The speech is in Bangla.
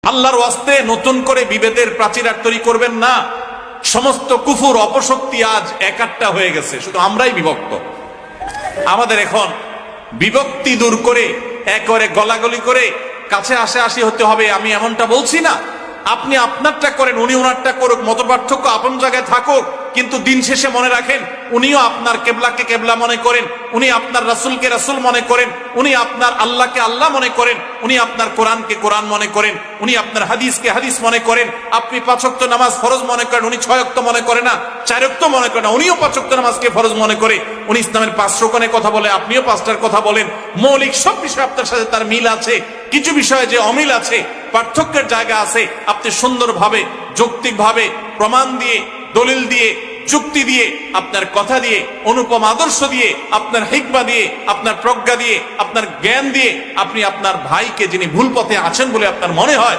আল্লাহর ওয়াস্তে নতুন করে বিভেদের প্রাচীর তৈরি করবেন না। সমস্ত কুফুর অপশক্তি আজ একাট্টা হয়ে গেছে, শুধু আমরাই বিভক্ত। আমাদের এখন বিভক্তি দূর করে একবারে গলাগলি করে কাছে আসি হতে হবে, আমি এমনটা বলছি না। আপনি আপনারটা করেন, উনি ওনারটা করুক, মত পার্থক্য আপন জায়গায় থাকুক, কিন্তু দিন শেষে মনে রাখেন উনিও আপনার কেবলাকে কেবলা মনে করেন, উনি আপনার রাসূলকে রাসূল মনে করেন, উনি আপনার আল্লাহকে আল্লাহ মনে করেন, উনি আপনার কোরআনকে কোরআন মনে করেন, উনি আপনার হাদিসকে হাদিস মনে করেন। আপনি 5 ওয়াক্ত নামাজ ফরজ মনে করেন, উনি 6 ওয়াক্ত মনে করে না, 4 ওয়াক্ত মনে করে না, উনিও 5 ওয়াক্ত নামাজকে ফরজ মনে করে। উনি ইসলামের 5 রকমের কথা বলে, আপনিও 5টার কথা বলেন। মৌলিক সব বিষয় আপনার সাথে তার মিল আছে, কিছু বিষয়ে যে অমিল আছে, পার্থক্যের জায়গা আছে, আপনি সুন্দরভাবে যৌক্তিকভাবে প্রমাণ দিয়ে, দলিল দিয়ে, যুক্তি দিয়ে, আপনার কথা দিয়ে, অনুপম আদর্শ দিয়ে, আপনার হিকমা দিয়ে, আপনার প্রজ্ঞা দিয়ে, আপনার জ্ঞান দিয়ে আপনি আপনার ভাইকে, যিনি ভুল পথে আছেন বলে আপনার মনে হয়,